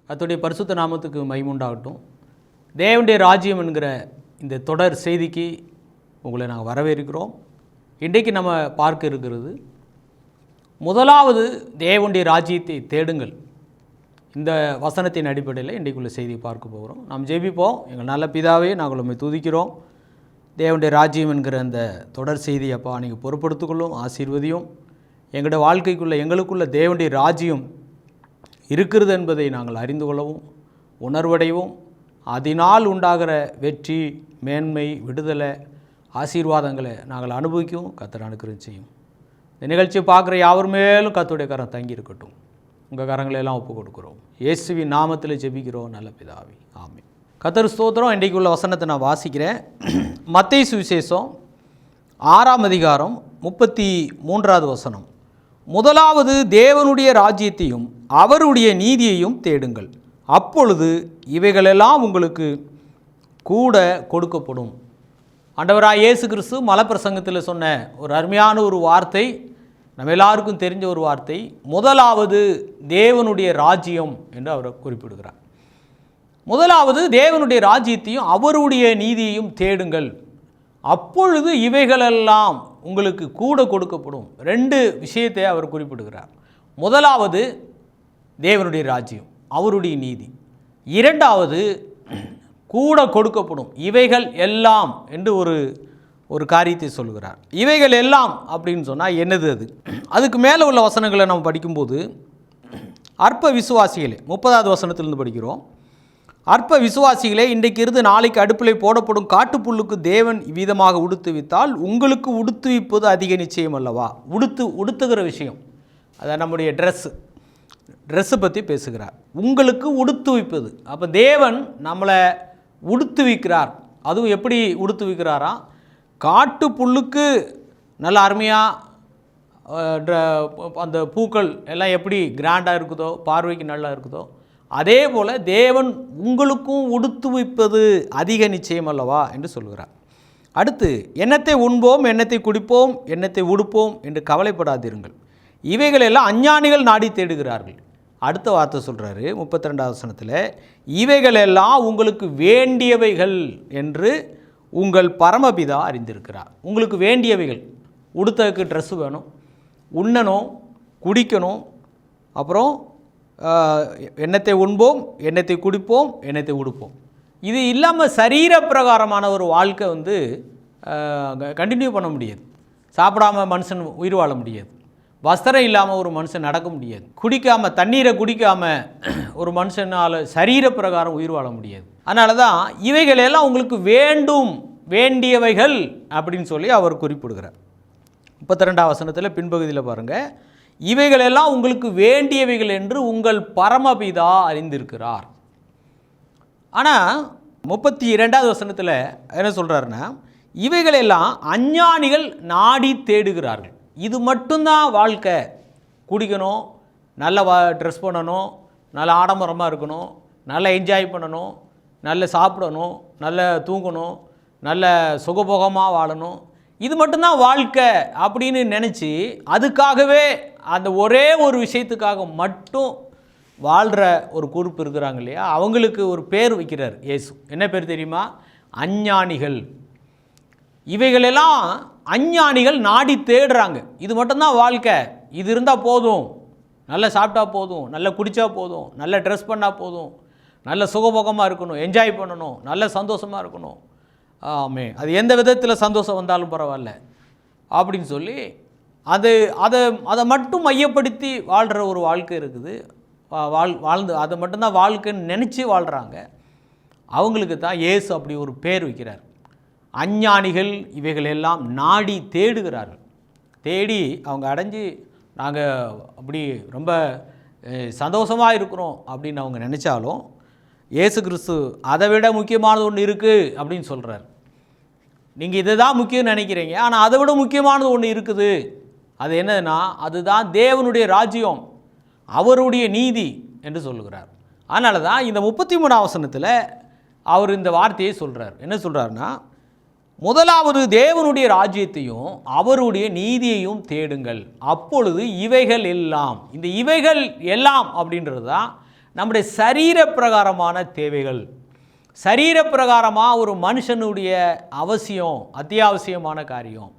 கர்த்தருடைய பரிசுத்த நாமத்துக்கு மகிமை உண்டாகட்டும். தேவனுடைய ராஜ்யம் என்கிற இந்த தொடர் செய்திக்கு உங்களை நாங்கள் வரவேற்கிறோம். இன்றைக்கு நம்ம பார்க்க இருக்கிறது முதலாவது தேவனுடைய ராஜ்யத்தை தேடுங்கள். இந்த வசனத்தின் அடிப்படையில் இன்றைக்குள்ள செய்தியை பார்க்க போகிறோம். நாம் ஜெபிப்போம். எங்கள் நல்ல பிதாவே, நாங்கள் உண்மை துதிக்கிறோம். தேவனுடைய ராஜ்யம் என்கிற அந்த தொடர் செய்தி அப்பா நீங்கள் பொறுப்படுத்திக்கொள்ளும், ஆசீர்வதியும். எங்களுடைய வாழ்க்கைக்குள்ளே எங்களுக்குள்ள தேவனுடைய ராஜ்யம் இருக்கிறது என்பதை நாங்கள் அறிந்து கொள்ளவும், உணர்வடைவோம். அதனால் உண்டாகிற வெற்றி, மேன்மை, விடுதலை, ஆசீர்வாதங்களை நாங்கள் அனுபவிக்கவும் கர்த்தர் அனுக்கிரகம் செய்யும். இந்த நிகழ்ச்சியை பார்க்குற யாவர் மேலும் கர்த்தருடைய கரம் தங்கி இருக்கட்டும். உங்கள் கரங்களெல்லாம் ஒப்பு கொடுக்குறோம். இயேசுவின் நாமத்தில் ஜெபிக்கிறோம் நல்ல பிதாவே, ஆமென். கர்த்தர் ஸ்தோத்திரம். இன்றைக்கு உள்ள வசனத்தை நான் வாசிக்கிறேன். மத்தேயு சுவிசேஷம் 6ஆம் அதிகாரம் 33வது வசனம். முதலாவது தேவனுடைய ராஜ்யத்தையும் அவருடைய நீதியையும் தேடுங்கள், அப்பொழுது இவைகளெல்லாம் உங்களுக்கு கூட கொடுக்கப்படும். ஆண்டவராகிய இயேசு கிறிஸ்து மலைப்பிரசங்கத்தில் சொன்ன ஒரு அருமையான ஒரு வார்த்தை, நம்ம எல்லாருக்கும் தெரிஞ்ச ஒரு வார்த்தை. முதலாவது தேவனுடைய ராஜ்யம் என்று அவர் குறிப்பிடுகிறார். முதலாவது தேவனுடைய ராஜ்யத்தையும் அவருடைய நீதியையும் தேடுங்கள், அப்பொழுது இவைகளெல்லாம் உங்களுக்கு கூட கொடுக்கப்படும். 2 விஷயத்தை அவர் குறிப்பிடுகிறார். முதலாவது தேவனுடைய ராஜ்யம், அவருடைய நீதி. 2வது கூட கொடுக்கப்படும் இவைகள் எல்லாம் என்று ஒரு காரியத்தை சொல்கிறார். இவைகள் எல்லாம் அப்படின்னு சொன்னால் என்னது? அதுக்கு மேலே உள்ள வசனங்களை நம்ம படிக்கும்போது, அற்ப விசுவாசிகளே, 30வது வசனத்திலிருந்து படிக்கிறோம். அற்ப விசுவாசிகளே, இன்றைக்கு இருந்து நாளைக்கு அடுப்பிலே போடப்படும் காட்டுப்புல்லுக்கு தேவன் இவ்விதமாக உடுத்துவித்தால் உங்களுக்கு உடுத்துவிப்பது அதிக நிச்சயம் அல்லவா? உடுத்துகிற விஷயம், அதான் நம்முடைய ட்ரெஸ்ஸை பற்றி பேசுகிறார். உங்களுக்கு உடுத்துவிப்பது, அப்போ தேவன் நம்மளை உடுத்துவிக்கிறார். அதுவும் எப்படி உடுத்துவிக்கிறாரா? காட்டு புல்லுக்கு நல்ல அருமையாக அந்த பூக்கள் எல்லாம் எப்படி கிராண்டாக இருக்குதோ, பார்வைக்கு நல்லா இருக்குதோ, அதே போல் தேவன் உங்களுக்கும் உடுத்துவிப்பது அதிக நிச்சயம் அல்லவா என்று சொல்கிறார். அடுத்து, எண்ணத்தை உண்போம், எண்ணத்தை குடிப்போம், எண்ணத்தை உடுப்போம் என்று கவலைப்படாதீர்கள், இவைகளெல்லாம் அஞ்ஞானிகள் நாடி தேடுகிறார்கள். அடுத்த வார்த்தை சொல்கிறாரு 32வது வசனத்தில், இவைகளெல்லாம் உங்களுக்கு வேண்டியவைகள் என்று உங்கள் பரமபிதா அறிந்திருக்கிறார். உங்களுக்கு வேண்டியவைகள், உடுத்ததுக்கு ட்ரெஸ்ஸு வேணும், உண்ணணும், குடிக்கணும், அப்புறம் எண்ணத்தை உண்போம், எண்ணத்தை குடிப்போம், எண்ணத்தை உடுப்போம். இது இல்லாமல் சரீர பிரகாரமான ஒரு வாழ்க்கை கண்டினியூ பண்ண முடியாது. சாப்பிடாம மனுஷன் உயிர் வாழ முடியாது. வஸ்திரம் இல்லாமல் ஒரு மனுஷன் நடக்க முடியாது. குடிக்காமல், தண்ணீரை குடிக்காமல் ஒரு மனுஷனால் சரீர பிரகாரம் உயிர் வாழ முடியாது. அதனால தான் இவைகளெல்லாம் உங்களுக்கு வேண்டும், வேண்டியவைகள் அப்படின்னு சொல்லி அவர் குறிப்பிடுகிறார். 32வது வசனத்தில் பின்பகுதியில் பாருங்கள், இவைகளெல்லாம் உங்களுக்கு வேண்டியவைகள் என்று உங்கள் பரமபிதா அறிந்திருக்கிறார். ஆனால் 32வது வசனத்தில் என்ன சொல்கிறாருன்னா, இவைகளெல்லாம் அஞ்ஞானிகள் நாடி தேடுகிறார்கள். இது மட்டும்தான் வாழ்க்கை. குடிக்கணும், நல்ல ட்ரெஸ் பண்ணணும், நல்ல ஆடம்பரமாக இருக்கணும், நல்லா என்ஜாய் பண்ணணும், நல்ல சாப்பிடணும், நல்ல தூங்கணும், நல்ல சுகபோகமாக வாழணும், இது மட்டும்தான் வாழ்க்கை அப்படின்னு நினச்சி அதுக்காகவே அந்த ஒரே ஒரு விஷயத்துக்காக மட்டும் வாழ்கிற ஒரு குறிப்பு இருக்கிறாங்க இல்லையா, அவங்களுக்கு ஒரு பேர் வைக்கிறார் இயேசு. என்ன பேர் தெரியுமா? அஞ்ஞானிகள். இவைகளெல்லாம் அஞ்ஞானிகள் நாடி தேடுறாங்க. இது மட்டும்தான் வாழ்க்கை, இது இருந்தால் போதும், நல்லா சாப்பிட்டா போதும், நல்லா குடித்தா போதும், நல்ல ட்ரெஸ் பண்ணால் போதும், நல்ல சுகபோகமாக இருக்கணும், என்ஜாய் பண்ணணும், நல்ல சந்தோஷமாக இருக்கணும், அது எந்த விதத்தில் சந்தோஷம் வந்தாலும் பரவாயில்ல அப்படின்னு சொல்லி அதை மட்டும் மையப்படுத்தி வாழ்கிற ஒரு வாழ்க்கை இருக்குது. வாழ்ந்து அதை மட்டும்தான் வாழ்க்கைன்னு நினச்சி வாழ்கிறாங்க. அவங்களுக்கு தான் இயேசு அப்படி ஒரு பேர் வைக்கிறார். அஞ்ஞானிகள் இவைகளெல்லாம் நாடி தேடுகிறார்கள். தேடி அவங்க அடைஞ்சு நாங்கள் அப்படி ரொம்ப சந்தோஷமாக இருக்கிறோம் அப்படின்னு அவங்க நினச்சாலும், இயேசு கிறிஸ்து அதை விட முக்கியமானது ஒன்று இருக்குது அப்படின்னு சொல்கிறார். நீங்கள் இதை தான் முக்கியம்னு நினைக்கிறீங்க, ஆனால் அதை விட முக்கியமானது ஒன்று இருக்குது. அது என்னதுன்னா, அதுதான் தேவனுடைய ராஜ்யம், அவருடைய நீதி என்று சொல்லுகிறார். அதனால தான் இந்த 33வது வசனத்தில் அவர் இந்த வார்த்தையை சொல்கிறார். என்ன சொல்கிறாருன்னா, முதலாவது தேவனுடைய ராஜ்யத்தையும் அவருடைய நீதியையும் தேடுங்கள், அப்பொழுது இவைகள் எல்லாம், இந்த இவைகள் எல்லாம் அப்படின்றது தான் நம்முடைய சரீர பிரகாரமான தேவைகள், சரீர பிரகாரமாக ஒரு மனுஷனுடைய அவசியம், அத்தியாவசியமான காரியம்.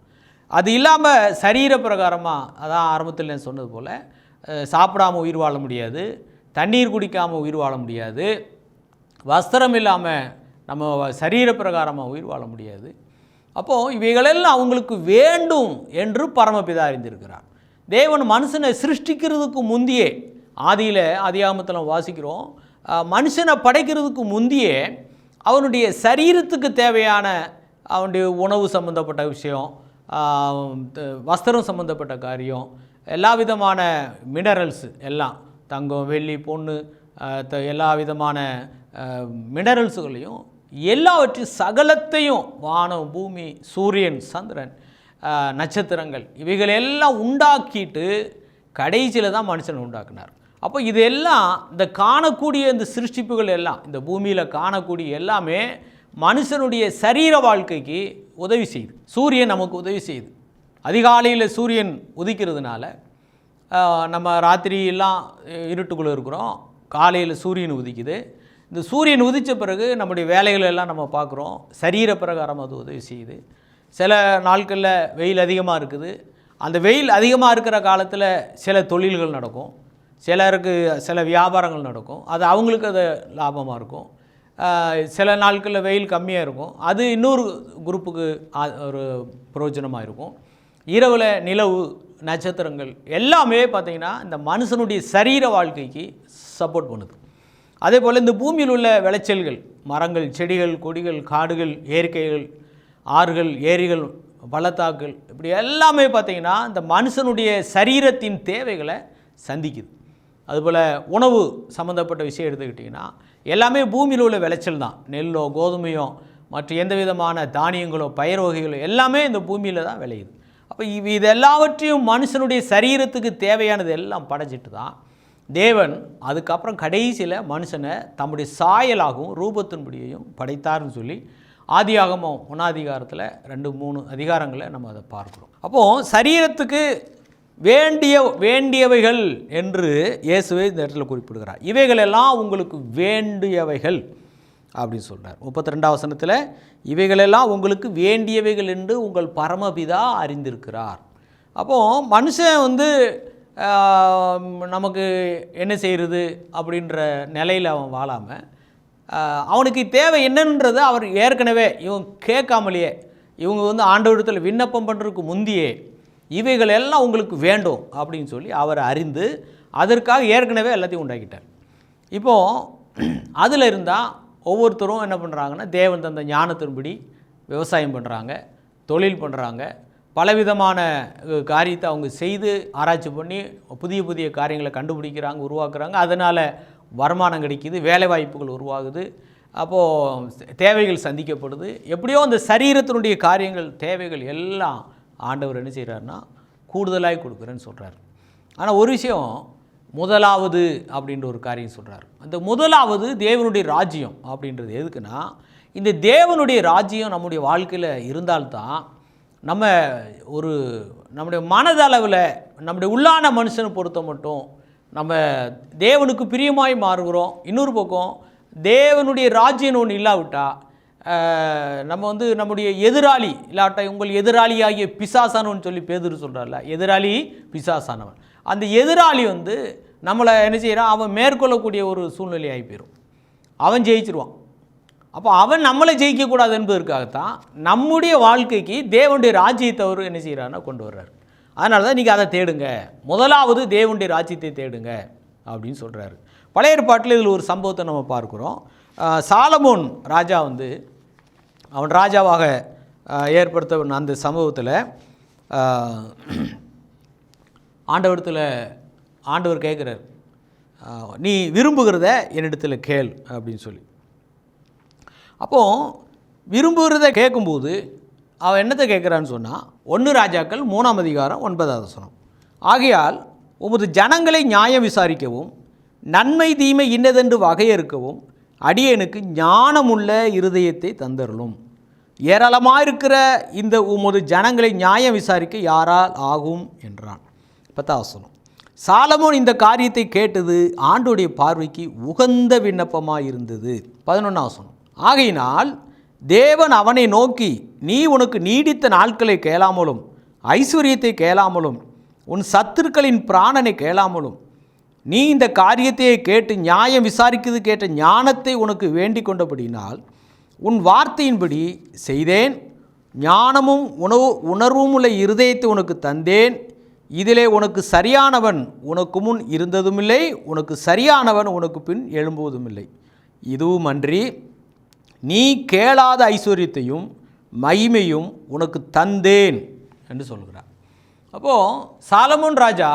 அது இல்லாமல் சரீர பிரகாரமாக, அதான் ஆரம்பத்தில் நான் சொன்னது போல், சாப்பிடாமல் உயிர் வாழ முடியாது, தண்ணீர் குடிக்காமல் உயிர் வாழ முடியாது, வஸ்திரம் இல்லாமல் நம்ம சரீர பிரகாரமாக உயிர் வாழ முடியாது. அப்போது இவைகளெல்லாம் அவங்களுக்கு வேண்டும் என்று பரமபிதா அறிந்திருக்கிறார். தேவன் மனுஷனை சிருஷ்டிக்கிறதுக்கு முந்தியே, ஆதியாகமத்தில் வாசிக்கிறோம், மனுஷனை படைக்கிறதுக்கு முந்தியே அவனுடைய சரீரத்துக்கு தேவையான அவனுடைய உணவு சம்பந்தப்பட்ட விஷயம், வஸ்திரம் சம்பந்தப்பட்ட காரியம், எல்லா விதமான மினரல்ஸ் எல்லாம், தங்கம் வெள்ளி பொண்ணு, எல்லா விதமான மினரல்ஸுகளையும் எல்லாவற்றையும் சகலத்தையும், வானம் பூமி சூரியன் சந்திரன் நட்சத்திரங்கள் இவைகளெல்லாம் உண்டாக்கிட்டு கடைசியில் தான் மனுஷனை உண்டாக்குனார். அப்போ இதெல்லாம் இந்த காணக்கூடிய இந்த சிருஷ்டிப்புகள் எல்லாம், இந்த பூமியில் காணக்கூடிய எல்லாமே மனுஷனுடைய சரீர வாழ்க்கைக்கு உதவி செய்யுது. சூரியன் நமக்கு உதவி செய்யுது. அதிகாலையில் சூரியன் உதிக்கிறதுனால நம்ம ராத்திரியெல்லாம் இருட்டுக்குள்ளே இருக்கிறோம், காலையில் சூரியன் உதிக்குது. இந்த சூரியன் உதித்த பிறகு நம்முடைய வேலைகள் எல்லாம் நம்ம பார்க்குறோம், சரீர பிரகாரம் அது உதவி செய்யுது. சில நாட்களில் வெயில் அதிகமாக இருக்குது, அந்த வெயில் அதிகமாக இருக்கிற காலத்தில் சில தொழில்கள் நடக்கும், சிலருக்கு சில வியாபாரங்கள் நடக்கும், அது அவங்களுக்கு அது லாபமாக இருக்கும். சில நாட்களில் வெயில் கம்மியாக இருக்கும், அது இன்னொரு குரூப்புக்கு ஒரு பிரயோஜனமாக இருக்கும். இரவில் நிலவு நட்சத்திரங்கள் எல்லாமே பார்த்திங்கன்னா இந்த மனுஷனுடைய சரீர வாழ்க்கைக்கு சப்போர்ட் பண்ணுது. அதே போல் இந்த பூமியில் உள்ள விளைச்சல்கள், மரங்கள் செடிகள் கொடிகள் காடுகள் இயற்கைகள் ஆறுகள் ஏரிகள் பள்ளத்தாக்கள், இப்படி எல்லாமே பார்த்திங்கன்னா இந்த மனுஷனுடைய சரீரத்தின் தேவைகளை சந்திக்குது. அதுபோல் உணவு சம்மந்தப்பட்ட விஷயம் எடுத்துக்கிட்டிங்கன்னா எல்லாமே பூமியில் உள்ள விளைச்சல் தான். நெல்லோ கோதுமையோ மற்ற எந்த விதமான தானியங்களோ பயிர் வகைகளோ எல்லாமே இந்த பூமியில் தான் விளையுது. அப்போ இது எல்லாவற்றையும் மனுஷனுடைய சரீரத்துக்கு தேவையானது எல்லாம் படைச்சிட்டு தான் தேவன் அதுக்கப்புறம் கடைசியில் மனுஷனை தம்முடைய சாயலாகவும் ரூபத்தின்படியையும் படைத்தார்னு சொல்லி ஆதியாகமம் 1 அதிகாரத்தில் 2-3 அதிகாரங்களை நம்ம அதை பார்க்குறோம். அப்போது சரீரத்துக்கு வேண்டியவைகள் என்று இயேசுவே இந்த இடத்துல குறிப்பிடுகிறார். இவைகளெல்லாம் உங்களுக்கு வேண்டியவைகள் அப்படின்னு சொல்கிறார். 32ஆம் வசனத்தில் இவைகளெல்லாம் உங்களுக்கு வேண்டியவைகள் என்று உங்கள் பரமபிதா அறிந்திருக்கிறார். அப்போது மனுஷன் நமக்கு என்ன செய்கிறது அப்படின்ற நிலையில் அவன் வாழாமல், அவனுக்கு தேவை என்னன்றதை அவர் ஏற்கனவே இவங்க கேட்காமலேயே, இவங்க ஆண்டவரிடத்தில் விண்ணப்பம் பண்ணுறதுக்கு முந்தியே இவைகள் எல்லாம் உங்களுக்கு வேண்டும் அப்படின்னு சொல்லி அவர் அறிந்து அதற்காக ஏற்கனவே எல்லாத்தையும் உண்டாக்கிட்டார். இப்போது அதில் இருந்தால் ஒவ்வொருத்தரும் என்ன பண்ணுறாங்கன்னா, தேவன் தந்த ஞானத்தின்படி விவசாயம் பண்ணுறாங்க, தொழில் பண்ணுறாங்க, பலவிதமான காரியத்தை அவங்க செய்து ஆராய்ச்சி பண்ணி புதிய புதிய காரியங்களை கண்டுபிடிக்கிறாங்க, உருவாக்குறாங்க. அதனால் வருமானம் கிடைக்கிது, வேலைவாய்ப்புகள் உருவாகுது, அப்போது தேவைகள் சந்திக்கப்படுது. எப்படியோ அந்த சரீரத்தினுடைய காரியங்கள் தேவைகள் எல்லாம் ஆண்டவர் என்ன செய்கிறாருன்னா கூடுதலாக கொடுக்குறேன்னு சொல்கிறார். ஆனால் ஒரு விஷயம், முதலாவது அப்படின்ற ஒரு காரியம் சொல்கிறார். அந்த முதலாவது தேவனுடைய ராஜ்யம் அப்படின்றது எதுக்குன்னா, இந்த தேவனுடைய ராஜ்யம் நம்முடைய வாழ்க்கையில் இருந்தால்தான் நம்ம நம்முடைய மனதளவில் நம்முடைய உள்ளான மனுஷனை பொறுத்த மட்டும் நம்ம தேவனுக்கு பிரியமாய் மாறுகிறோம். இன்னொரு பக்கம் தேவனுடைய ராஜ்யம் ஒன்று இல்லாவிட்டால் நம்ம நம்முடைய எதிராளி இல்லாட்டா உங்கள் எதிராளியாகிய பிசாசானவன் சொல்லி பேதுரு சொல்கிறார்ல, எதிராளி பிசாசானவன், அந்த எதிராளி நம்மளை என்ன செய்கிறான், அவன் மேற்கொள்ளக்கூடிய ஒரு சூழ்நிலை ஆகி போயிடும், அவன் ஜெயிச்சிருவான். அப்போ அவன் நம்மளை ஜெயிக்கக்கூடாது என்பதற்காகத்தான் நம்முடைய வாழ்க்கைக்கு தேவனுடைய ராஜ்யத்தை அவர் என்ன செய்கிறாருன்னா கொண்டு வர்றார். அதனால தான் நீங்கள் அதை தேடுங்க, முதலாவது தேவனுடைய ராஜ்யத்தை தேடுங்க அப்படின்னு சொல்கிறாரு. பழைய ஏற்பாட்டில் இதில் ஒரு சம்பவத்தை நம்ம பார்க்குறோம். சாலமோன் ராஜா அவன் ராஜாவாக ஏற்படுத்த அந்த சம்பவத்தில் ஆண்டவர் கேட்குறார், நீ விரும்புகிறத என்னிடத்தில் கேள் அப்படின்னு சொல்லி. அப்போது விரும்புகிறத கேட்கும்போது அவன் என்னத்தை கேட்குறான்னு சொன்னால், 1 ராஜாக்கள் 3ஆம் அதிகாரம் 9வது வசனம், ஆகையால் உமது ஜனங்களை நியாயம் விசாரிக்கவும் நன்மை தீமை இன்னதென்று வகையறுக்கவும் அடியேனுக்கு ஞானமுள்ள இருதயத்தை தந்தருளும். ஏராளமாக இருக்கிற இந்த உமது ஜனங்களை நியாயம் விசாரிக்க யாரால் ஆகும் என்றான். 10ஆம் வசனம், சாலமோன் இந்த காரியத்தை கேட்டது ஆண்டோடைய பார்வைக்கு உகந்த விண்ணப்பமாக இருந்தது. 11 வசனம். ஆகையினால் தேவன் அவனை நோக்கி, நீ உனக்கு நீடித்த நாட்களை கேளாமலும் ஐஸ்வர்யத்தை கேளாமலும் உன் சத்துருக்களின் பிராணனை கேளாமலும் நீ இந்த காரியத்தையே கேட்டு நியாயம் விசாரிக்கிறது கேட்ட ஞானத்தை உனக்கு வேண்டிக் கொண்டபடினால் உன் வார்த்தையின்படி செய்தேன். ஞானமும் உணர்வும் உள்ள இருதயத்தை உனக்கு தந்தேன். இதிலே உனக்கு சரியானவன் உனக்கு முன் இருந்ததுமில்லை, உனக்கு சரியானவன் உனக்கு பின் எழும்புவதுமில்லை. இதுவும் அன்றி நீ கேளாத ஐஸ்வர்யத்தையும் மகிமையும் உனக்கு தந்தேன் என்று சொல்கிறார். அப்போது சாலமோன் ராஜா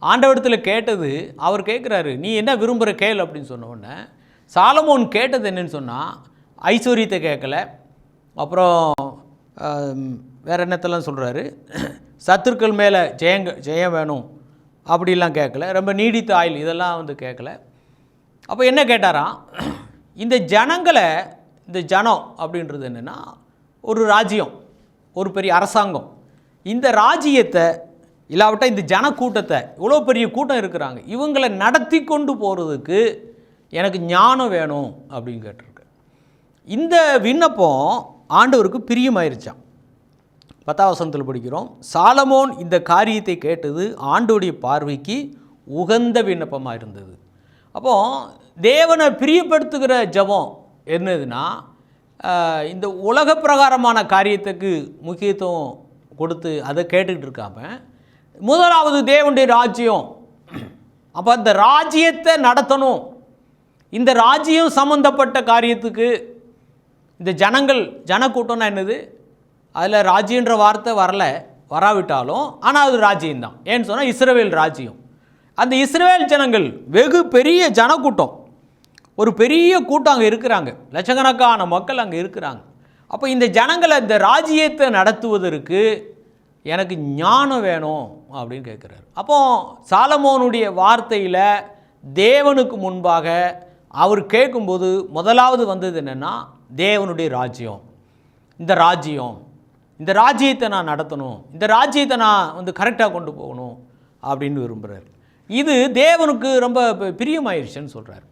ஆண்டவரிடத்தில் கேட்டது, அவர் கேட்குறாரு, நீ என்ன விரும்புகிற கேள் அப்படின்னு சொன்ன உடனே சாலமோன் கேட்டது என்னன்னு சொன்னால், ஐஸ்வர்யத்தை கேட்கல, அப்புறம் வேறு என்னத்தெல்லாம் சொல்கிறாரு, சத்துருக்கள் மேலே ஜெயம் வேணும் அப்படிலாம் கேட்கல, ரொம்ப நீடித்த ஆயில் இதெல்லாம் வந்து கேட்கல. அப்போ என்ன கேட்டாராம், இந்த ஜனங்களை, இந்த ஜனம் அப்படின்றது என்னென்னா ஒரு ராஜ்யம், ஒரு பெரிய அரசாங்கம். இந்த ராஜ்யத்தை இல்லாவிட்டால் இந்த ஜனக்கூட்டத்தை, இவ்வளோ பெரிய கூட்டம் இருக்கிறாங்க, இவங்களை நடத்தி கொண்டு போகிறதுக்கு எனக்கு ஞானம் வேணும் அப்படின்னு கேட்டிருக்கு. இந்த விண்ணப்பம் ஆண்டவருக்கு பிரியமாயிருச்சான். 10 வசனத்தில் படிக்கிறோம், சாலமோன் இந்த காரியத்தை கேட்டது ஆண்டோடைய பார்வைக்கு உகந்த விண்ணப்பமாக இருந்தது. அப்போது தேவனை பிரியப்படுத்துகிற ஜபம் என்னதுன்னா, இந்த உலக பிரகாரமான காரியத்துக்கு முக்கியத்துவம் கொடுத்து அதை கேட்டுக்கிட்டு இருக்காம, முதலாவது தேவனுடைய ராஜ்யம். அப்போ அந்த ராஜ்யத்தை நடத்தணும். இந்த ராஜ்யம் சம்பந்தப்பட்ட காரியத்துக்கு இந்த ஜனக்கூட்டம்னா என்னது, அதில் ராஜ்யன்ற வார்த்தை வராவிட்டாலும் ஆனால் அது ராஜ்யம்தான். ஏன்னு சொன்னால் இஸ்ரவேல் ராஜ்யம். அந்த இஸ்ரவேல் ஜனங்கள் வெகு பெரிய ஜனக்கூட்டம், ஒரு பெரிய கூட்டம் அங்கே இருக்கிறாங்க, லட்சக்கணக்கான மக்கள் அங்கே இருக்கிறாங்க. அப்போ இந்த ஜனங்களை இந்த ராஜ்யத்தை நடத்துவதற்கு எனக்கு ஞானம் வேணும் அப்படின்னு கேட்குறாரு. அப்போ சாலமோனுடைய வார்த்தையில் தேவனுக்கு முன்பாக அவர் கேட்கும்போது முதலாவது வந்தது என்னென்னா, தேவனுடைய ராஜ்யம். இந்த ராஜ்யத்தை நான் நடத்தணும், இந்த ராஜ்யத்தை நான் வந்து கரெக்டாக கொண்டு போகணும் அப்படின்னு விரும்புகிறார். இது தேவனுக்கு ரொம்ப பிரியமாயிருச்சுன்னு சொல்கிறார்.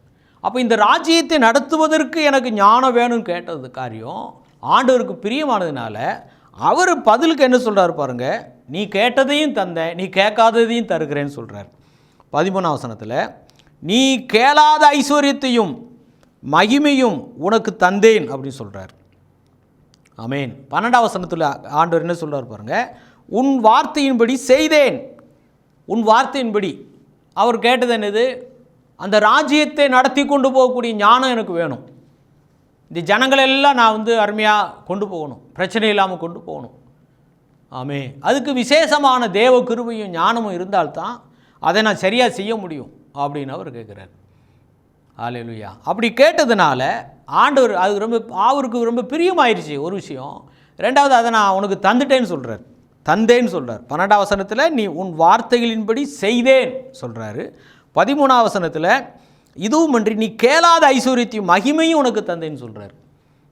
அப்போ இந்த ராஜ்யத்தை நடத்துவதற்கு எனக்கு ஞானம் வேணும்னு கேட்டது காரியம் ஆண்டவருக்கு பிரியமானதுனால அவர் பதிலுக்கு என்ன சொல்கிறார் பாருங்கள், நீ கேட்டதையும் தந்தேன், நீ கேட்காததையும் தருகிறேன்னு சொல்கிறார். 13 வசனத்தில், நீ கேளாத ஐஸ்வர்யத்தையும் மகிமையும் உனக்கு தந்தேன் அப்படின்னு சொல்கிறார். ஆமேன். 12 வசனத்தில் ஆண்டவர் என்ன சொல்கிறார் பாருங்கள், உன் வார்த்தையின்படி செய்தேன். உன் வார்த்தையின்படி அவர் கேட்டது என்னது, அந்த ராஜ்யத்தை நடத்தி கொண்டு போகக்கூடிய ஞானம் எனக்கு வேணும். இந்த ஜனங்களெல்லாம் நான் வந்து அருமையாக கொண்டு போகணும், பிரச்சனை இல்லாமல் கொண்டு போகணும். ஆமே, அதுக்கு விசேஷமான தேவ கிருபையும் ஞானமும் இருந்தால்தான் அதை நான் சரியாக செய்ய முடியும் அப்படின்னு அவர் கேட்குறார். ஹல்லேலூயா. அப்படி கேட்டதுனால ஆண்டவர் அவருக்கு ரொம்ப பிரியமாயிருச்சு ஒரு விஷயம். ரெண்டாவது, அதை நான் உனக்கு தந்துட்டேன்னு சொல்கிறார், தந்தேன்னு சொல்கிறார். 12 வசனத்தில் நீ உன் வார்த்தைகளின்படி செய்தேன் சொல்கிறாரு. 13 வசனத்தில் இதுவும் அன்றி நீ கேளாத ஐஸ்வர்யத்தையும் மகிமையும் உனக்கு தந்தேன்னு சொல்கிறார்.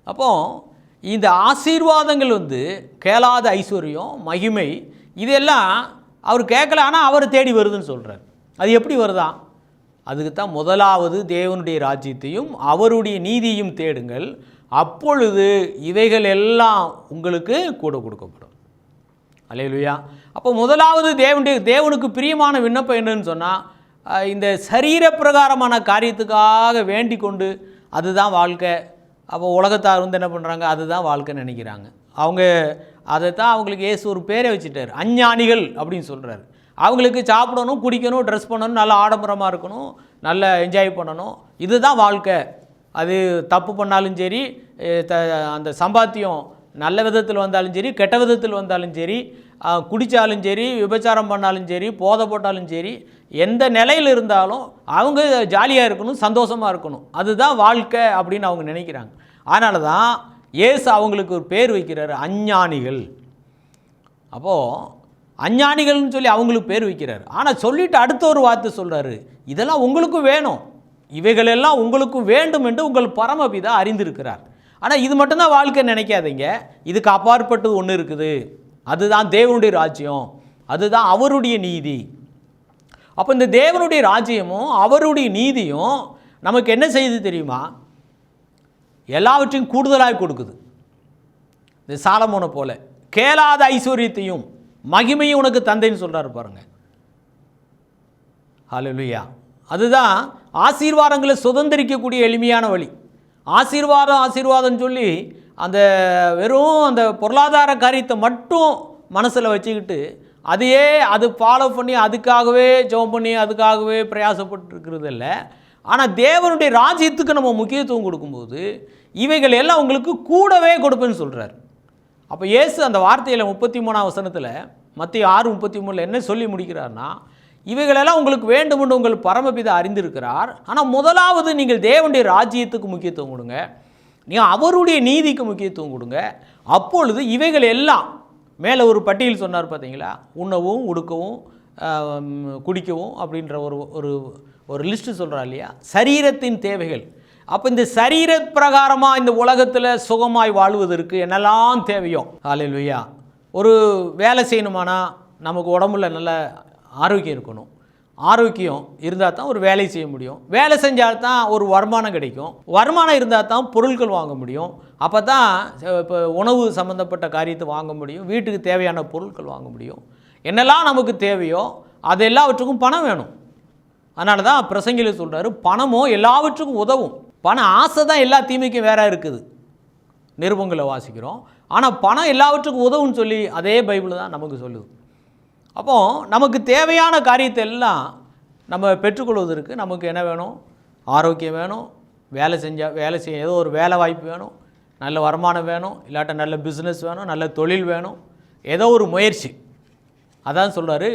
அப்போது இந்த ஆசீர்வாதங்கள் வந்து கேளாத ஐஸ்வர்யம் மகிமை இதெல்லாம் அவர் கேட்கல, ஆனால் அவர் தேடி வருதுன்னு சொல்கிறார். அது எப்படி வருதா? அதுக்கு தான் முதலாவது தேவனுடைய ராஜ்யத்தையும் அவருடைய நீதியையும் தேடுங்கள், அப்பொழுது இவைகள் எல்லாம் உங்களுக்கு கூட கொடுக்கப்படும். அல்லேலூயா. அப்போ முதலாவது தேவனுக்கு பிரியமான விண்ணப்பம் என்னன்னு சொன்னால், இந்த சரீர பிரகாரமான காரியத்துக்காக வேண்டிக் கொண்டு அதுதான் வாழ்க்கை. அப்போ உலகத்தார் வந்து என்ன பண்ணுறாங்க, அதுதான் வாழ்க்கைன்னு நினைக்கிறாங்க. அவங்க அதை தான் அவங்களுக்கு இயேசு ஒரு பேரை வச்சுட்டார், அஞ்ஞானிகள் அப்படின்னு சொல்கிறாரு. அவங்களுக்கு சாப்பிடணும், குடிக்கணும், ட்ரெஸ் பண்ணணும், நல்ல ஆடம்பரமாக இருக்கணும், நல்ல என்ஜாய் பண்ணணும், இதுதான் வாழ்க்கை. அது தப்பு பண்ணாலும் சரி, அந்த சம்பாத்தியம் நல்ல விதத்தில் வந்தாலும் சரி, கெட்ட விதத்தில் வந்தாலும் சரி, குடித்தாலும் சரி, விபச்சாரம் பண்ணாலும் சரி, போதை போட்டாலும் சரி, எந்த நிலையில் இருந்தாலும் அவங்க ஜாலியாக இருக்கணும், சந்தோஷமாக இருக்கணும், அதுதான் வாழ்க்கை அப்படின்னு அவங்க நினைக்கிறாங்க. அதனால தான் இயேசு அவங்களுக்கு ஒரு பேர் வைக்கிறார், அஞ்ஞானிகள். அப்போது அஞ்ஞானிகள்னு சொல்லி அவங்களுக்கு பேர் வைக்கிறார். ஆனால் சொல்லிவிட்டு அடுத்த ஒரு வார்த்தை சொல்கிறாரு, இதெல்லாம் உங்களுக்கும் வேணும், இவைகளெல்லாம் உங்களுக்கும் வேண்டும் என்று உங்கள் பரமபிதா அறிந்திருக்கிறார். ஆனால் இது மட்டும்தான் வாழ்க்கை நினைக்காதீங்க, இதுக்கு அப்பாற்பட்டது ஒன்று இருக்குது, அதுதான் தேவனுடைய ராஜ்யம், அதுதான் அவருடைய நீதி. அப்போ இந்த தேவனுடைய ராஜ்யமும் அவருடைய நீதியும் நமக்கு என்ன செய்யுது தெரியுமா? எல்லாவற்றையும் கூடுதலாக கொடுக்குது. இந்த சாலமோனை போல கேளாத ஐஸ்வர்யத்தையும் மகிமையும் உனக்கு தந்தைன்னு சொல்கிறாரு பாருங்க. ஹல்லேலூயா. அதுதான் ஆசீர்வாதங்களை சுதந்திரிக்கக்கூடிய எளிமையான வழி. ஆசீர்வாதம் சொல்லி அந்த வெறும் அந்த பொருளாதார காரியத்தை மட்டும் மனசில் வச்சுக்கிட்டு அது ஃபாலோ பண்ணி அதுக்காகவே ஜெபம் பண்ணி அதுக்காகவே பிரயாசப்பட்டு இருக்கிறது இல்லை. ஆனால் தேவனுடைய ராஜ்யத்துக்கு நம்ம முக்கியத்துவம் கொடுக்கும்போது இவைகள் எல்லாம் உங்களுக்கு கூடவே கொடுப்பேன்னு சொல்கிறார். அப்போ இயேசு அந்த வார்த்தையில் 33ஆம் வசனத்தில் மத்திய 6:33 என்ன சொல்லி முடிக்கிறார்னா, இவைகளெல்லாம் உங்களுக்கு வேண்டுமென்று உங்கள் பரமபிதா அறிந்திருக்கிறார். ஆனால் முதலாவது நீங்கள் தேவனுடைய ராஜ்யத்துக்கு முக்கியத்துவம் கொடுங்க, நீங்கள் அவருடைய நீதிக்கு முக்கியத்துவம் கொடுங்க. அப்பொழுது இவைகள் எல்லாம் மேலே ஒரு பட்டியல் சொன்னார் பார்த்தீங்களா, உண்ணவும் உடுக்கவும் குடிக்கவும் அப்படின்ற ஒரு லிஸ்ட்டு சொல்கிறார் இல்லையா, சரீரத்தின் தேவைகள். அப்போ இந்த சரீர பிரகாரமாக இந்த உலகத்தில் சுகமாய் வாழ்வதற்கு என்னெல்லாம் தேவையோ, ஹல்லேலூயா, ஒரு வேலை செய்யணுமானா நமக்கு உடம்புல நல்ல ஆரோக்கியம் இருக்கணும். ஆரோக்கியம் இருந்தால் தான் ஒரு வேலை செய்ய முடியும். வேலை செஞ்சால் தான் ஒரு வருமானம் கிடைக்கும். வருமானம் இருந்தால் தான் பொருட்கள் வாங்க முடியும். அப்போ தான் இப்போ உணவு சம்மந்தப்பட்ட காரியத்தை வாங்க முடியும். வீட்டுக்கு தேவையான பொருட்கள் வாங்க முடியும். என்னெல்லாம் நமக்கு தேவையோ அது எல்லாவற்றுக்கும் பணம் வேணும். அதனால தான் பிரசங்கியில் சொல்கிறாரு, பணமோ எல்லாவற்றுக்கும் உதவும். பண ஆசை தான் எல்லா தீமைக்கும் வேற இருக்குது, நிருபங்களை வாசிக்கிறோம். ஆனால் பணம் எல்லாவற்றுக்கும் உதவுன்னு சொல்லி அதே பைபிள் தான் நமக்கு சொல்லுது. அப்போது நமக்கு தேவையான காரியத்தை எல்லாம் நம்ம பெற்றுக்கொள்வதற்கு நமக்கு என்ன வேணும்? ஆரோக்கியம் வேணும், வேலை செய்ய ஏதோ ஒரு வேலை வாய்ப்பு வேணும், நல்ல வருமானம் வேணும், இல்லாட்ட நல்ல பிஸ்னஸ் வேணும், நல்ல தொழில் வேணும், ஏதோ ஒரு முயற்சி. அதான் சொல்கிறாரு,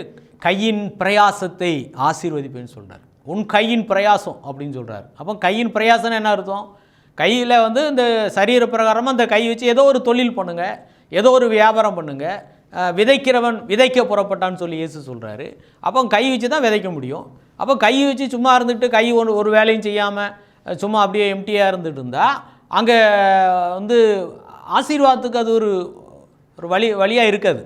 கையின் பிரயாசத்தை ஆசீர்வதிப்பேன்னு சொல்கிறார். உன் கையின் பிரயாசம் அப்படின்னு சொல்கிறார். அப்போ கையின் பிரயாசம்னு என்ன அர்த்தம்? கையில் இந்த சரீர பிரகாரமாக அந்த கை வச்சு ஏதோ ஒரு தொழில் பண்ணுங்கள், ஏதோ ஒரு வியாபாரம் பண்ணுங்கள். விதைக்கிறவன் விதைக்க புறப்பட்டான்னு சொல்லி இயேசு சொல்கிறாரு. அப்போ கை வச்சு தான் விதைக்க முடியும். அப்போ கை வச்சு சும்மா இருந்துட்டு கை ஒரு வேலையும் செய்யாமல் சும்மா அப்படியே எம்டியாக இருந்துட்டு இருந்தால் அங்கே ஆசீர்வாதத்துக்கு அது ஒரு வழியாக இருக்காது.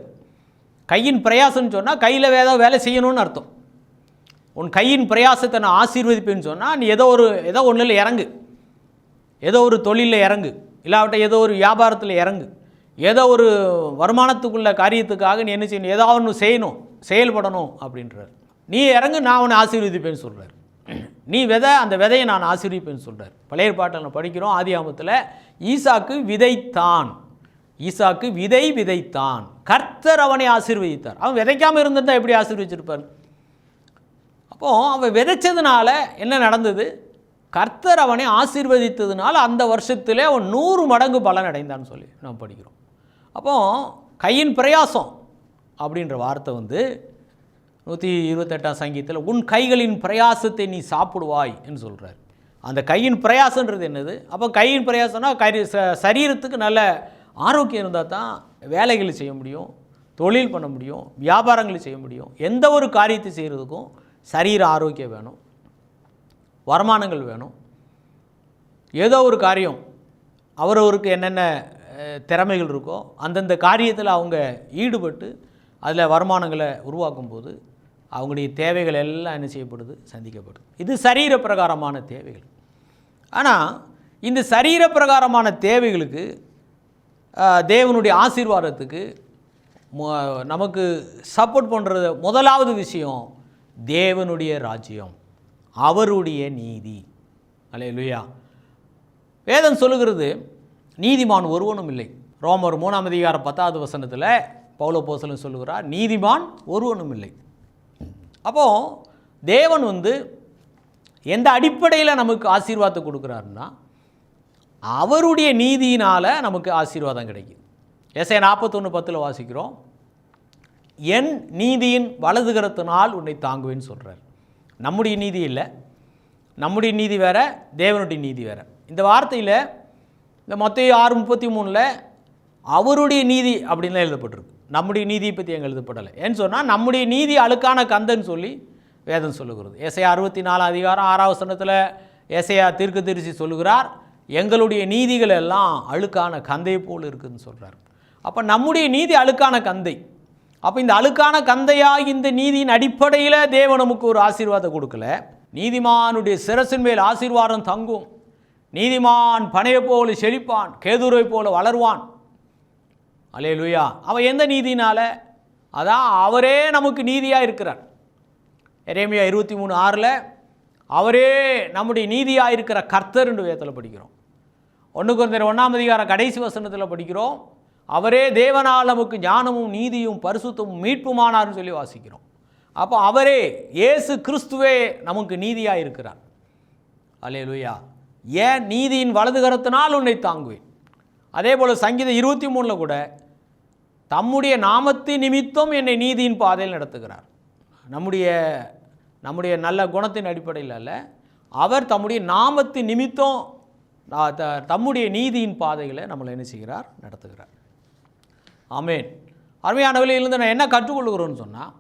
கையின் பிரயாசம்னு சொன்னால் கையில் வேலை செய்யணும்னு அர்த்தம். உன் கையின் பிரயாசத்தை நான் ஆசீர்வதிப்பேன்னு சொன்னால் நீ ஏதோ ஒன்றில் இறங்கு, ஏதோ ஒரு தொழிலில் இறங்கு, இல்லாவிட்ட ஏதோ ஒரு வியாபாரத்தில் இறங்கு, ஏதோ ஒரு வருமானத்துக்குள்ள காரியத்துக்காக நீ என்ன செய்யணும், ஏதாவது ஒன்று செய்யணும், செயல்படணும் அப்படின்றார். நீ இறங்கு, நான் உன்னை ஆசீர்வதிப்பேன்னு சொல்கிறார். நீ அந்த விதையை நான் ஆசீர்வதிப்பேன்னு சொல்கிறார். பழைய பாட்டில் நம்ம படிக்கிறோம், ஆதியாகமத்தில் ஈசாக்கு விதைத்தான், கர்த்தர் அவனை ஆசீர்வதித்தார். அவன் விதைக்காமல் இருந்திருந்தால் எப்படி ஆசீர்வதிச்சிருப்பார்? அப்போது அவன் விதைச்சதுனால என்ன நடந்தது? கர்த்தர் அவனை ஆசீர்வதித்ததுனால அந்த வருஷத்திலே அவன் 100 மடங்கு பலன் அடைந்தான்னு சொல்லி நாம் படிக்கிறோம். அப்போது கையின் பிரயாசம் அப்படின்ற வார்த்தை 128ஆம் சங்கீதத்தில் உன் கைகளின் பிரயாசத்தை நீ சாப்பிடுவாய் என்று சொல்கிறார். அந்த கையின் பிரயாசன்றது என்னது? அப்போ கையின் பிரயாசம்னா சரீரத்துக்கு நல்ல ஆரோக்கியம் இருந்தால் தான் வேலைகளை செய்ய முடியும், தொழில் பண்ண முடியும், வியாபாரங்களை செய்ய முடியும். எந்த ஒரு காரியத்தை செய்கிறதுக்கும் சரீர ஆரோக்கியம் வேணும், வருமானங்கள் வேணும். ஏதோ ஒரு காரியம் அவரவருக்கு என்னென்ன திறமைகள் இருக்கோ அந்தந்த காரியத்தில் அவங்க ஈடுபட்டு அதில் வருமானங்களை உருவாக்கும் போது அவங்களுடைய தேவைகள் எல்லாம் என்ன செய்யப்படுது? சந்திக்கப்படுது. இது சரீர பிரகாரமான தேவைகள். ஆனால் இந்த சரீர பிரகாரமான தேவைகளுக்கு தேவனுடைய ஆசீர்வாதத்துக்கு நமக்கு சப்போர்ட் பண்ணுறது முதலாவது விஷயம் தேவனுடைய ராஜ்யம், அவருடைய நீதி. அல்லேலூயா. வேதம் சொல்லுகிறது நீதிமான் ஒருவனும் இல்லை. ரோமர் 3ஆம் அதிகாரம் 10வது வசனத்தில் பவுல் அப்போஸ்தலன் சொல்லுகிறார், நீதிமான் ஒருவனும் இல்லை. அப்போது தேவன் எந்த அடிப்படையில் நமக்கு ஆசீர்வாதத்தை கொடுக்குறாருன்னா அவருடைய நீதியினால் நமக்கு ஆசீர்வாதம் கிடைக்கும். ஏசாயா 41:10 வாசிக்கிறோம், என் நீதியின் வலதுகரத்தினால் உன்னை தாங்குவேன்னு சொல்கிறார். நம்முடைய நீதி இல்லை, நம்முடைய நீதி வேறு, தேவனுடைய நீதி வேறு. இந்த வார்த்தையில் இந்த மத்தேயு 6:33 அவருடைய நீதி அப்படின்னு எழுதப்பட்டிருக்கு. நம்முடைய நீதியை பற்றி எங்கே எழுதப்படலை. ஏன்னு சொன்னால் நம்முடைய நீதி அழுக்கான கந்தன்னு சொல்லி வேதம் சொல்லுகிறது. ஏசாயா 64 அதிகாரம் 6வது வசனத்தில் ஏசாயா தீர்க்கதரிசி சொல்லுகிறார், எங்களுடைய நீதிகள் எல்லாம் அழுக்கான கந்தை போல் இருக்குதுன்னு சொல்கிறார். அப்போ நம்முடைய நீதி அழுக்கான கந்தை. அப்போ இந்த அழுக்கான கந்தையாகி இந்த நீதியின் அடிப்படையில் தேவன் நமக்கு ஒரு ஆசீர்வாதம் கொடுக்கல. நீதிமானுடைய சிரசின் மேல் ஆசீர்வாதம் தங்கும், நீதிமான் பனையை போல செழிப்பான், கேதுரை போல வளருவான். அல்லேலூயா. அவன் எந்த நீதினால? அதான் அவரே நமக்கு நீதியாக இருக்கிறார். எரேமியா 23:6 அவரே நம்முடைய நீதியாக இருக்கிற கர்த்தர் என்று வேதத்தில் படிக்கிறோம். 1 கொரிந்தியர் 1 கடைசி வசனத்தில் படிக்கிறோம், அவரே தேவனால் நமக்கு ஞானமும் நீதியும் பரிசுத்தமும் மீட்புமானார்னு சொல்லி வாசிக்கிறோம். அப்போ அவரே இயேசு கிறிஸ்துவே நமக்கு நீதியாக இருக்கிறார். அல்லேலூயா. ஏன்? நீதியின் வலது கரத்தினால் உன்னை தாங்குவேன். அதே போல் சங்கீதம் 23 கூட தம்முடைய நாமத்தின் நிமித்தம் என்னை நீதியின் பாதையில் நடத்துகிறார். நம்முடைய நல்ல குணத்தின் அடிப்படையில் அல்ல, அவர் தம்முடைய நாமத்தின் நிமித்தம் தம்முடைய நீதியின் பாதைகளை நம்மளை என்ன செய்கிறார்? நடத்துகிறார். ஆமேன். அருமையான வழியிலிருந்து நான் என்ன கற்றுக்கொள்கிறோன்னு சொன்னால்,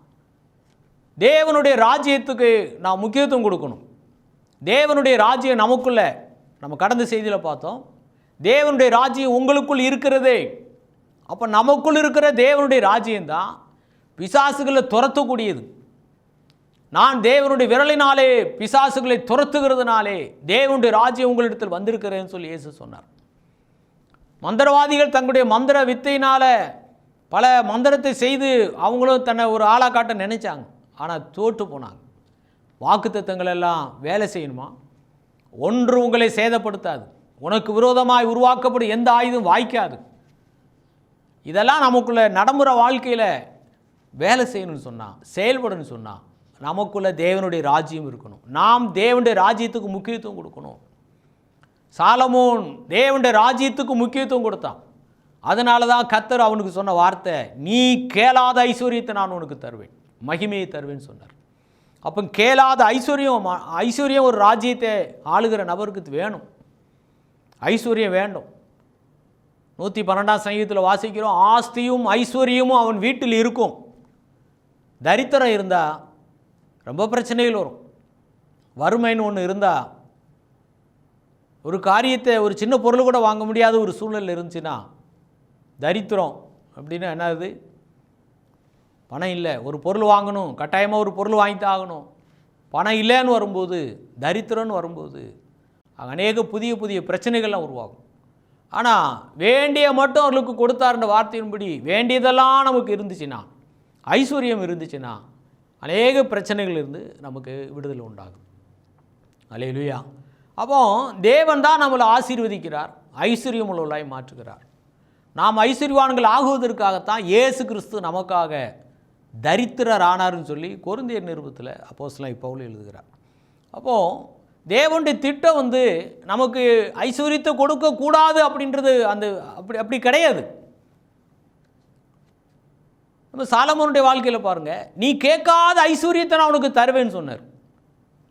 தேவனுடைய ராஜ்யத்துக்கு நான் முக்கியத்துவம் கொடுக்கணும். தேவனுடைய ராஜ்யம் நமக்குள்ளே, நம்ம கடந்த செய்தியில் பார்த்தோம், தேவனுடைய ராஜ்யம் உங்களுக்குள் இருக்கிறதே. அப்போ நமக்குள் இருக்கிற தேவனுடைய ராஜ்யம்தான் பிசாசுகளை துரத்தக்கூடியது. நான் தேவனுடைய விரலினாலே பிசாசுகளை துரத்துகிறதுனாலே தேவனுடைய ராஜ்யம் உங்களிடத்தில் வந்திருக்கிறேன்னு சொல்லி இயேசு சொன்னார். மந்திரவாதிகள் தங்களுடைய மந்திர வித்தையினால் பல மந்திரத்தை செய்து அவங்களும் தன்னை ஒரு ஆளாக காட்ட நினைச்சாங்க. ஆனால் தோற்று போனாங்க. வாக்குத்தத்தங்கள் எல்லாம் வேலை செய்யணுமா? ஒன்று உங்களை சேதப்படுத்தாது, உனக்கு விரோதமாய் உருவாக்கப்படும் எந்த ஆயுதம் வாய்க்காது. இதெல்லாம் நமக்குள்ள நடைமுறை வாழ்க்கையில் வேலை செய்யணும்னு சொன்னால், செயல்படணும்னு சொன்னால், நமக்குள்ள தேவனுடைய ராஜ்யம் இருக்கணும். நாம் தேவனுடைய ராஜ்யத்துக்கு முக்கியத்துவம் கொடுக்கணும். சாலமோன் தேவனுடைய ராஜ்யத்துக்கு முக்கியத்துவம் கொடுத்தான். அதனால தான் கர்த்தர் அவனுக்கு சொன்ன வார்த்தை, நீ கேளாத ஐஸ்வர்யத்தை நான் உனக்கு தருவேன், மகிமையை தருவேன்னு சொன்னார். அப்போ கேளாத ஐஸ்வர்யம் ஒரு ராஜ்யத்தை ஆளுகிற நபருக்கு வேணும். ஐஸ்வர்யம் வேண்டும். 112 சங்கீதத்தில் வாசிக்கிறோம், ஆஸ்தியும் ஐஸ்வர்யமும் அவன் வீட்டில் இருக்கும். தரித்திரம் இருந்தால் ரொம்ப பிரச்சனைகள் வரும். வறுமைன்னு ஒன்று இருந்தால், ஒரு காரியத்தை ஒரு சின்ன பொருள் கூட வாங்க முடியாத ஒரு சூழ்நிலை இருந்துச்சுன்னா, தரித்திரம் அப்படின்னா என்னது? பணம் இல்லை, ஒரு பொருள் வாங்கணும், கட்டாயமாக ஒரு பொருள் வாங்கித்தான் ஆகணும். பணம் இல்லைன்னு வரும்போது, தரித்திரம்னு வரும்போது அநேக புதிய புதிய பிரச்சனைகள்லாம் உருவாகும். ஆனால் வேண்டிய மட்டும் அவர்களுக்கு கொடுத்தாருன்ற வார்த்தையின்படி வேண்டியதெல்லாம் நமக்கு இருந்துச்சுன்னா, ஐஸ்வர்யம் இருந்துச்சுன்னா, அநேக பிரச்சனைகள் இருந்து நமக்கு விடுதலை உண்டாகும். அல்லேலூயா. அப்போ தேவன் தான் நம்மளை ஆசீர்வதிக்கிறார், ஐஸ்வர்யம் உள்ளவர்களாய் மாற்றுகிறார். நாம் ஐஸ்வர்யவான்கள் ஆகுவதற்காகத்தான் இயேசு கிறிஸ்து நமக்காக தரித்திரர் ஆனார்னு சொல்லி கொரிந்தியர் நிருபத்தில் அப்போஸ்தலன் பவுல் எழுதுகிறார். அப்போது தேவனுடைய திட்டம் நமக்கு ஐஸ்வர்யத்தை கொடுக்கக்கூடாது அப்படின்றது அப்படி கிடையாது. நம்ம சாலமோனுடைய வாழ்க்கையில் பாருங்கள், நீ கேட்காத ஐஸ்வர்யத்தை நான் உனக்கு தருவேன்னு சொன்னார்.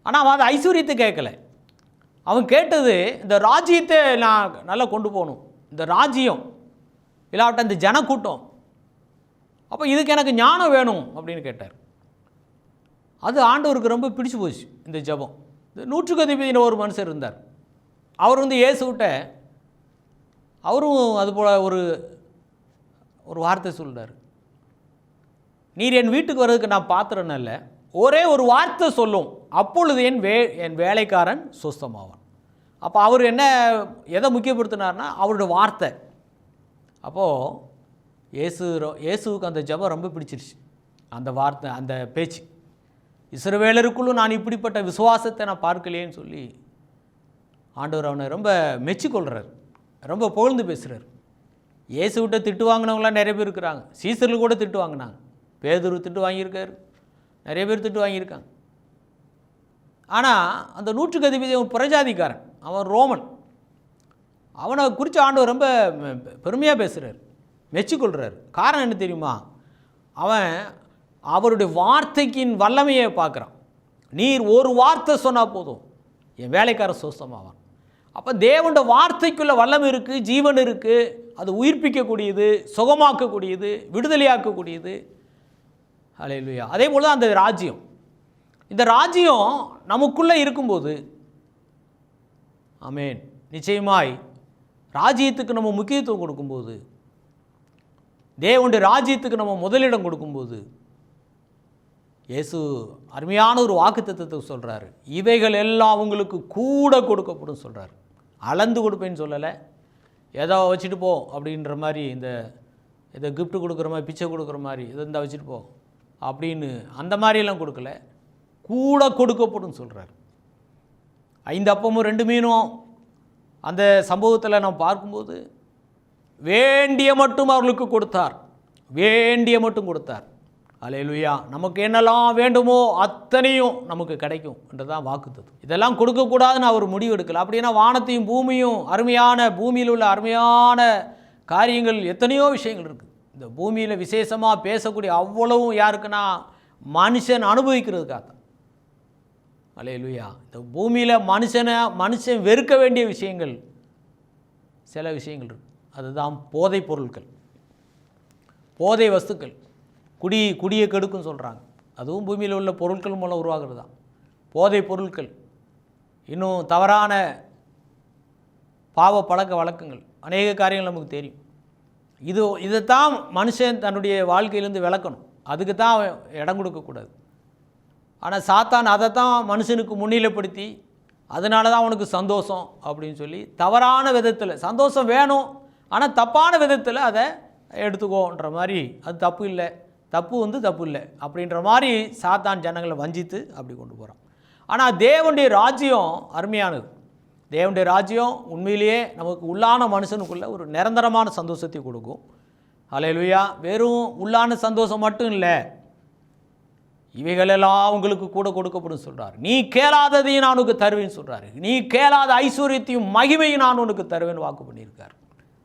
ஆனால் அவன் அந்த ஐஸ்வர்யத்தை கேட்கல. அவன் கேட்டது, இந்த ராஜ்யத்தை நான் நல்லா கொண்டு போகணும், இந்த ராஜ்யம் இல்லாவிட்ட இந்த ஜனக்கூட்டம், அப்போ இதுக்கு எனக்கு ஞானம் வேணும் அப்படின்னு கேட்டார். அது ஆண்டவருக்கு ரொம்ப பிடிச்சு போச்சு இந்த ஜெபம். 100க்கு அதிபதியான ஒரு மனுஷர் இருந்தார். அவர் இயேசுகிட்ட அவரும் அதுபோல் ஒரு வார்த்தை சொல்கிறார், நீர் என் வீட்டுக்கு வர்றதுக்கு நான் பாத்திரன்னு இல்லை, ஒரே ஒரு வார்த்தை சொல்லும், அப்பொழுது என் வேலைக்காரன் சுஸ்தமாவான். அப்போ அவர் எதை முக்கியப்படுத்தினார்னா அவருடைய வார்த்தை. அப்போது இயேசுவுக்கு அந்த ஜெபம் ரொம்ப பிடிச்சிருச்சு, அந்த வார்த்தை, அந்த பேச்சு. இஸ்ரவேலருக்குள்ளும் நான் இப்படிப்பட்ட விசுவாசத்தை நான் பார்க்கலையேன்னு சொல்லி ஆண்டவர் அவனை ரொம்ப மெச்சிக்கொள்கிறார், ரொம்ப புகழ்ந்து பேசுகிறார். இயேசுவிட்ட திட்டு வாங்கினவங்களாம் நிறைய பேர் இருக்கிறாங்க. சீசர்கள் கூட திட்டு வாங்கினாங்க. பேதுரு திட்டு வாங்கியிருக்காரு, நிறைய பேர் திட்டு வாங்கியிருக்காங்க. ஆனால் அந்த 100க்கு அதிபதி அவன் பிரஜாதிக்காரன், அவன் ரோமன். அவனை குறித்து ஆண்டவர் ரொம்ப பெருமையாக பேசுகிறார், மெச்சிக்கொள்கிறார். காரணம் என்ன தெரியுமா? அவன் அவருடைய வார்த்தைக்கின் வல்லமையை பார்க்குறான். நீர் ஒரு வார்த்தை சொன்னால் போதும், என் வேலைக்காரன் சுஸ்தமாவான். அப்போ தேவனுடைய வார்த்தைக்குள்ள வல்லமை இருக்குது, ஜீவன் இருக்குது. அது உயிர்ப்பிக்கக்கூடியது, சுகமாக்கக்கூடியது, விடுதலையாக்கக்கூடியது. அல்லேலூயா. அதே போல் தான் அந்த ராஜ்யம். இந்த ராஜ்யம் நமக்குள்ளே இருக்கும்போது, ஆமேன், நிச்சயமாய் ராஜ்யத்துக்கு நம்ம முக்கியத்துவம் கொடுக்கும்போது தேவனுடைய ராஜ்யத்துக்கு நம்ம முதலிடம் கொடுக்கும்போது இயேசு அருமையான ஒரு வாக்குத்தத்தத்தை சொல்கிறாரு. இவைகள் எல்லாம் உங்களுக்கு கூட கொடுக்கப்படும் சொல்கிறார். அளந்து கொடுப்பேன்னு சொல்லலை, ஏதோ வச்சுட்டு போ அப்படின்ற மாதிரி, இதை கிஃப்ட் கொடுக்குற மாதிரி, பிச்சை கொடுக்குற மாதிரி, இதை இந்த வச்சுட்டு போ அப்படின்னு அந்த மாதிரியெல்லாம் கொடுக்கல, கூட கொடுக்கப்படும் சொல்கிறார். 5 அப்பமும் 2 மீனும் அந்த சம்பவத்தில் நாம் பார்க்கும்போது வேண்டிய மட்டும் அவர்களுக்கு கொடுத்தார், வேண்டிய மட்டும் கொடுத்தார். அல்லேலூயா. நமக்கு என்னெல்லாம் வேண்டுமோ அத்தனையும் நமக்கு கிடைக்கும் என்றுதான் வாக்குத்தத்தம். இதெல்லாம் கொடுக்கக்கூடாதுன்னு அவர் முடிவு எடுக்கல. அப்படின்னா வானத்தையும் பூமியும், அருமையான பூமியில் உள்ள அருமையான காரியங்கள் எத்தனையோ விஷயங்கள் இருக்குது. இந்த பூமியில் விசேஷமாக பேசக்கூடிய அவ்வளவும் யாருக்குன்னா மனுஷன் அனுபவிக்கிறதுக்காக தான். அல்லேலூயா. இந்த பூமியில் மனுஷன் வெறுக்க வேண்டிய விஷயங்கள் சில விஷயங்கள் இருக்குது. அதுதான் போதைப் பொருட்கள், போதை வஸ்துக்கள். குடியை கெடுக்குன்னு சொல்கிறாங்க. அதுவும் பூமியில் உள்ள பொருட்கள் மூலம் உருவாகிறது தான் போதை பொருட்கள். இன்னும் தவறான பாவ பழக்க வழக்கங்கள், அநேக காரியங்கள் நமக்கு தெரியும். இதைத்தான் மனுஷன் தன்னுடைய வாழ்க்கையிலேருந்து விளக்கணும், அதுக்கு தான் இடம் கொடுக்கக்கூடாது. ஆனால் சாத்தான் அதைத்தான் மனுஷனுக்கு முன்னிலைப்படுத்தி, அதனால தான் அவனுக்கு சந்தோஷம் அப்படின்னு சொல்லி தவறான விதத்தில், சந்தோஷம் வேணும் ஆனால் தப்பான விதத்தில் அதை எடுத்துக்கோன்ற மாதிரி, அது தப்பு இல்லை, தப்பு இல்லை அப்படின்ற மாதிரி சாத்தான் ஜனங்களை வஞ்சித்து அப்படி கொண்டு போகிறான். ஆனால் தேவனுடைய ராஜ்யம் அருமையானது. தேவனுடைய ராஜ்யம் உண்மையிலேயே நமக்கு உள்ளான மனுஷனுக்குள்ள ஒரு நிரந்தரமான சந்தோஷத்தை கொடுக்கும். அல்லேலூயா. வெறும் உள்ளான சந்தோஷம் மட்டும் இல்லை, இவைகளெல்லாம் உங்களுக்கு கூட கொடுக்கப்படும் சொல்கிறார். நீ கேளாததையும் நான் உனக்கு தருவேன்னு சொல்கிறாரு. நீ கேளாத ஐஸ்வர்யத்தையும் மகிமையும் நான் உனக்கு தருவேன்னு வாக்கு பண்ணியிருக்கார்.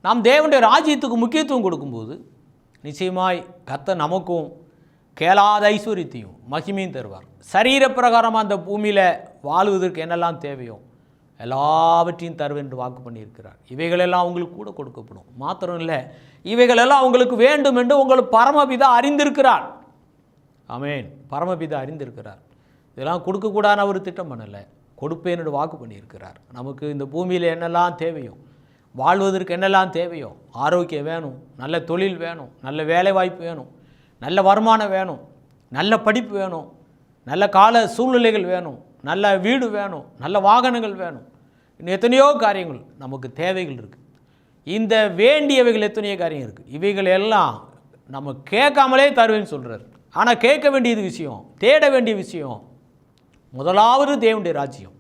நாம் தேவனுடைய ராஜ்யத்துக்கு முக்கியத்துவம் கொடுக்கும்போது நிச்சயமாய் கர்த்தர் நமக்கும் கேளாத ஐஸ்வர்யத்தையும் மகிமையும் தருவார். சரீர பிரகாரமாக அந்த பூமியில் வாழ்வதற்கு என்னெல்லாம் தேவையோ எல்லாவற்றையும் தருவேன் என்று வாக்கு பண்ணியிருக்கிறார். இவைகளெல்லாம் உங்களுக்கு கூட கொடுக்கப்படும். மாத்திரம் இல்லை, இவைகளெல்லாம் உங்களுக்கு வேண்டும் என்று உங்கள் பரமபிதா அறிந்திருக்கிறார். ஆமென். பரமபிதா அறிந்திருக்கிறார். இதெல்லாம் கொடுக்கக்கூடாதுன்னு அவர் திட்டம் பண்ணலை, கொடுப்பேன் என்று வாக்கு பண்ணியிருக்கிறார். நமக்கு இந்த பூமியில் என்னெல்லாம் தேவையோ, வாழ்வதற்கு என்னெல்லாம் தேவையோ, ஆரோக்கியம் வேணும், நல்ல தொழில் வேணும், நல்ல வேலை வாய்ப்பு வேணும், நல்ல வருமானம் வேணும், நல்ல படிப்பு வேணும், நல்ல கால சூழ்நிலைகள் வேணும், நல்ல வீடு வேணும், நல்ல வாகனங்கள் வேணும், இன்னும் எத்தனையோ காரியங்கள் நமக்கு தேவைகள் இருக்குது. இந்த வேண்டியவைகள் எத்தனையோ காரியம் இருக்குது. இவைகள் எல்லாம் நம்ம கேட்காமலே தருவேன்னு சொல்கிறார். ஆனால் கேட்க வேண்டியது விஷயம், தேட வேண்டிய விஷயம் முதலாவது தேவனுடைய ராஜ்யம்,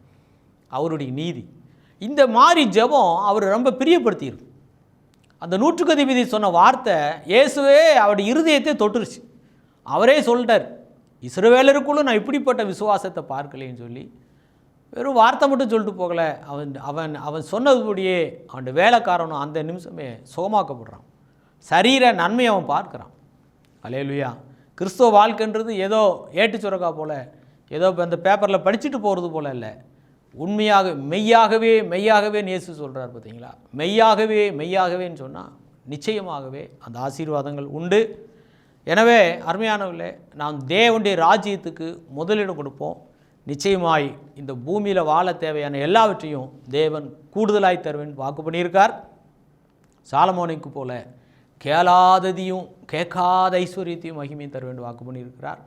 அவருடைய நீதி. இந்த மாதிரி ஜெபம் அவர் ரொம்ப பிரியப்படுத்தியிருக்கு. அந்த நூற்றுக்கதிபதி சொன்ன வார்த்தை இயேசுவே அவருடைய இருதயத்தை தொட்டுருச்சு. அவரே சொல்லிட்டார், இஸ்ரவேலருக்குள்ள நான் இப்படிப்பட்ட விசுவாசத்தை பார்க்கலேன்னு சொல்லி. வெறும் வார்த்தை மட்டும் சொல்லிட்டு போகலை, அவன் சொன்னதுபடியே அவனுடைய வேலைக்காரனும் அந்த நிமிஷமே சுகமாக்கப்படுறான். சரீர நன்மையை அவன் பார்க்குறான். அல்லேலூயா. கிறிஸ்துவ வாழ்க்கைன்றது ஏதோ ஏட்டு சுரக்கா போல், ஏதோ இப்போ அந்த பேப்பரில் படிச்சுட்டு போகிறது போல் இல்லை. உண்மையாக மெய்யாகவே இயேசு சொல்கிறார் பார்த்தீங்களா. மெய்யாகவேன்னு சொன்னால் நிச்சயமாகவே அந்த ஆசீர்வாதங்கள் உண்டு. எனவே அருமையானவர்களே, நாம் தேவனுடைய ராஜ்யத்துக்கு முதலிடம் கொடுப்போம். நிச்சயமாய் இந்த பூமியில் வாழ தேவையான எல்லாவற்றையும் தேவன் கூடுதலாய் தருவேன் வாக்கு பண்ணியிருக்கார். சாலமோனுக்கு போல கேளாததையும் கேட்காத ஐஸ்வர்யத்தையும் மகிமையும் தருவேன் வாக்கு பண்ணியிருக்கிறார்.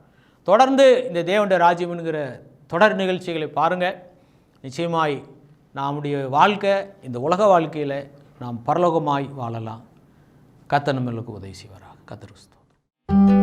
தொடர்ந்து இந்த தேவனுடைய ராஜ்யம் என்கிற தொடர் நிகழ்ச்சிகளை பாருங்கள். நிச்சயமாய் நம்முடைய வாழ்க்கை, இந்த உலக வாழ்க்கையில் நாம் பரலோகமாய் வாழலாம். கர்த்தர் நம்மளுக்கு உதவி செய்வாராக. கர்த்தருக்கு ஸ்தோத்திரம்.